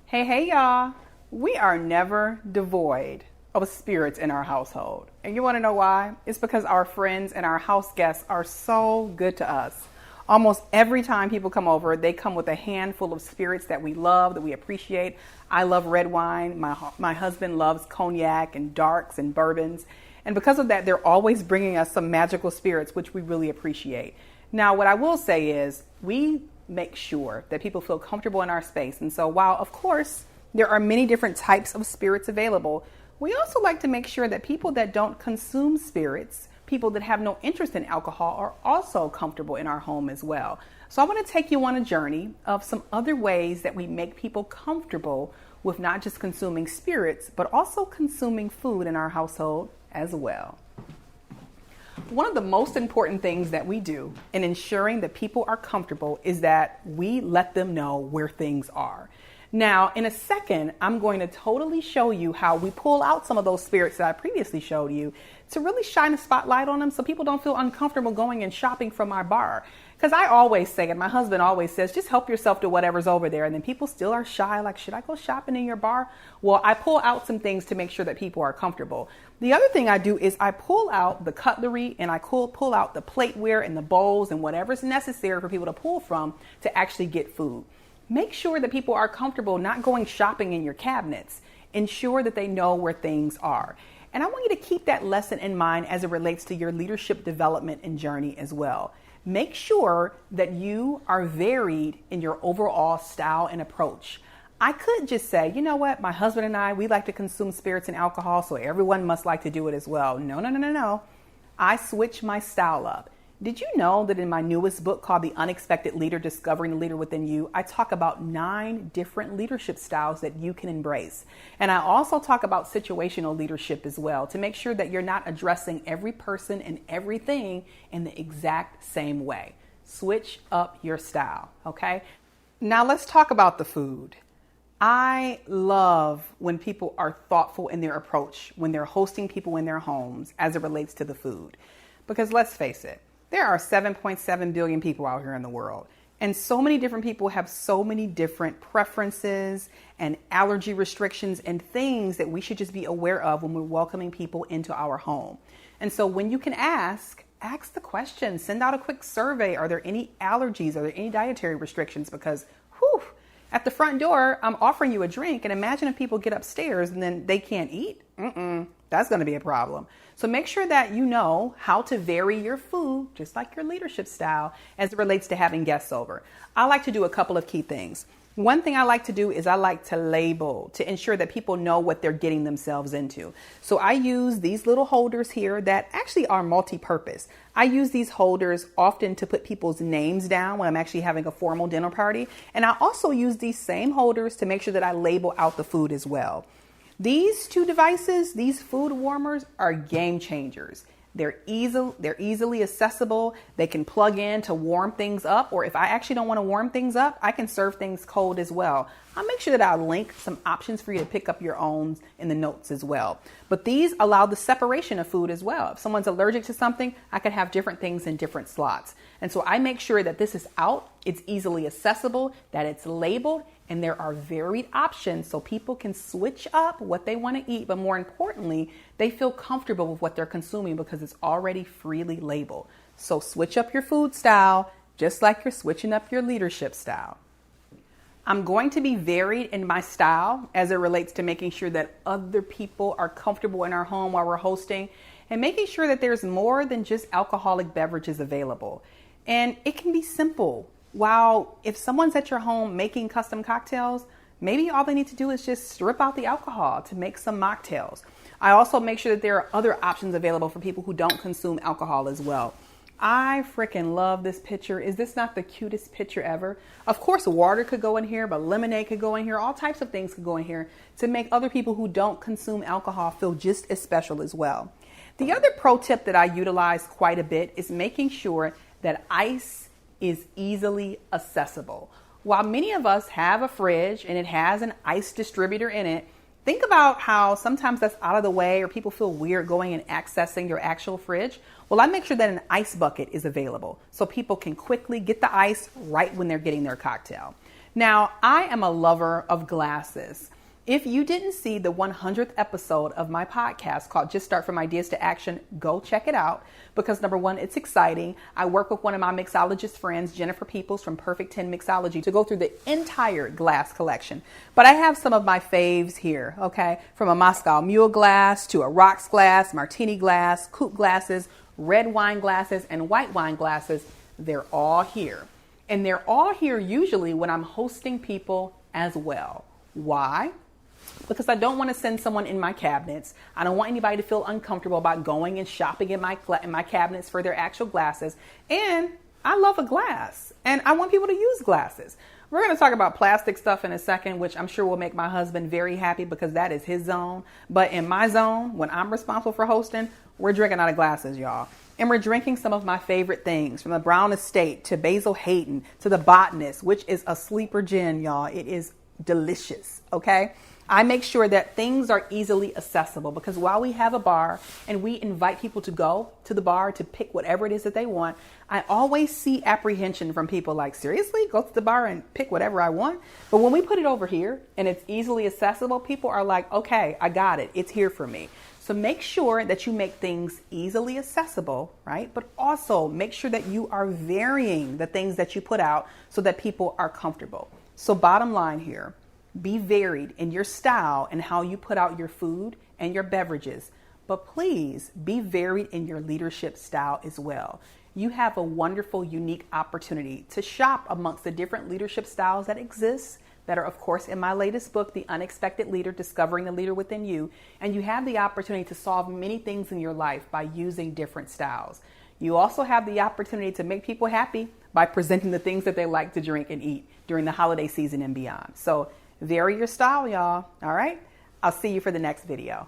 Hey, y'all. We are never devoid of spirits in our household. And you want to know why? It's because our friends and our house guests are so good to us. Almost every time people come over, they come with a handful of spirits that we love, that we appreciate. I love red wine. My husband loves cognac and darks and bourbons. And because of that, they're always bringing us some magical spirits, which we really appreciate. Now, what I will say is we make sure that people feel comfortable in our space. And so while, of course, there are many different types of spirits available, we also like to make sure that people that don't consume spirits, people that have no interest in alcohol, are also comfortable in our home as well. So I want to take you on a journey of some other ways that we make people comfortable with not just consuming spirits, but also consuming food in our household as well. One of the most important things that we do in ensuring that people are comfortable is that we let them know where things are. Now, in a second, I'm going to totally show you how we pull out some of those spirits that I previously showed you to really shine a spotlight on them so people don't feel uncomfortable going and shopping from our bar. Because I always say, and my husband always says, just help yourself to whatever's over there. And then people still are shy, like, should I go shopping in your bar? Well, I pull out some things to make sure that people are comfortable. The other thing I do is I pull out the cutlery and I pull out the plateware and the bowls and whatever's necessary for people to pull from to actually get food. Make sure that people are comfortable not going shopping in your cabinets. Ensure that they know where things are. And I want you to keep that lesson in mind as it relates to your leadership development and journey as well. Make sure that you are varied in your overall style and approach. I could just say, you know what, my husband and I, we like to consume spirits and alcohol, so everyone must like to do it as well. No. I switch my style up. Did you know that in my newest book called The Unexpected Leader, Discovering the Leader Within You, I talk about 9 different leadership styles that you can embrace. And I also talk about situational leadership as well to make sure that you're not addressing every person and everything in the exact same way. Switch up your style, okay? Now let's talk about the food. I love when people are thoughtful in their approach when they're hosting people in their homes as it relates to the food. Because let's face it, there are 7.7 billion people out here in the world, and so many different people have so many different preferences and allergy restrictions and things that we should just be aware of when we're welcoming people into our home. And so when you can ask the question, send out a quick survey. Are there any allergies? Are there any dietary restrictions? Because at the front door, I'm offering you a drink, and imagine if people get upstairs and then they can't eat. That's going to be a problem. So make sure that you know how to vary your food, just like your leadership style, as it relates to having guests over. I like to do a couple of key things. One thing I like to do is I like to label to ensure that people know what they're getting themselves into. So I use these little holders here that actually are multi-purpose. I use these holders often to put people's names down when I'm actually having a formal dinner party. And I also use these same holders to make sure that I label out the food as well. These 2 devices, these food warmers, are game changers. They're easily accessible. They can plug in to warm things up, or if I actually don't want to warm things up, I can serve things cold as well. I'll make sure that I'll link some options for you to pick up your own in the notes as well. But these allow the separation of food as well. If someone's allergic to something, I could have different things in different slots. And so I make sure that this is out, it's easily accessible, that it's labeled, and there are varied options so people can switch up what they want to eat. But more importantly, they feel comfortable with what they're consuming because it's already freely labeled. So switch up your food style, just like you're switching up your leadership style. I'm going to be varied in my style as it relates to making sure that other people are comfortable in our home while we're hosting, and making sure that there's more than just alcoholic beverages available. And it can be simple. While if someone's at your home making custom cocktails, maybe all they need to do is just strip out the alcohol to make some mocktails. I also make sure that there are other options available for people who don't consume alcohol as well. I freaking love this picture. Is this not the cutest picture ever? Of course, water could go in here, but lemonade could go in here. All types of things could go in here to make other people who don't consume alcohol feel just as special as well. The other pro tip that I utilize quite a bit is making sure that ice is easily accessible. While many of us have a fridge and it has an ice distributor in it, think about how sometimes that's out of the way or people feel weird going and accessing your actual fridge. Well, I make sure that an ice bucket is available so people can quickly get the ice right when they're getting their cocktail. Now, I am a lover of glasses. If you didn't see the 100th episode of my podcast called Just Start From Ideas to Action, go check it out because number one, it's exciting. I work with one of my mixologist friends, Jennifer Peoples from Perfect 10 Mixology, to go through the entire glass collection. But I have some of my faves here, okay? From a Moscow Mule glass to a rocks glass, martini glass, coupe glasses, red wine glasses, and white wine glasses. They're all here. And they're all here usually when I'm hosting people as well. Why? Because I don't want to send someone in my cabinets. I don't want anybody to feel uncomfortable about going and shopping in my cabinets for their actual glasses. And I love a glass and I want people to use glasses. We're going to talk about plastic stuff in a second, which I'm sure will make my husband very happy because that is his zone. But in my zone, when I'm responsible for hosting, we're drinking out of glasses, y'all. And we're drinking some of my favorite things, from the Brown Estate to Basil Hayden to the Botanist, which is a sleeper gin, y'all. It is delicious, okay? I make sure that things are easily accessible because while we have a bar and we invite people to go to the bar to pick whatever it is that they want, I always see apprehension from people like, seriously, go to the bar and pick whatever I want? But when we put it over here and it's easily accessible, people are like, okay, I got it. It's here for me. So make sure that you make things easily accessible, right? But also make sure that you are varying the things that you put out so that people are comfortable. So bottom line here, be varied in your style and how you put out your food and your beverages, but please be varied in your leadership style as well. You have a wonderful, unique opportunity to shop amongst the different leadership styles that exist, that are, of course, in my latest book, The Unexpected Leader, Discovering the Leader Within You. And you have the opportunity to solve many things in your life by using different styles. You also have the opportunity to make people happy by presenting the things that they like to drink and eat during the holiday season and beyond. So vary your style, y'all. All right. I'll see you for the next video.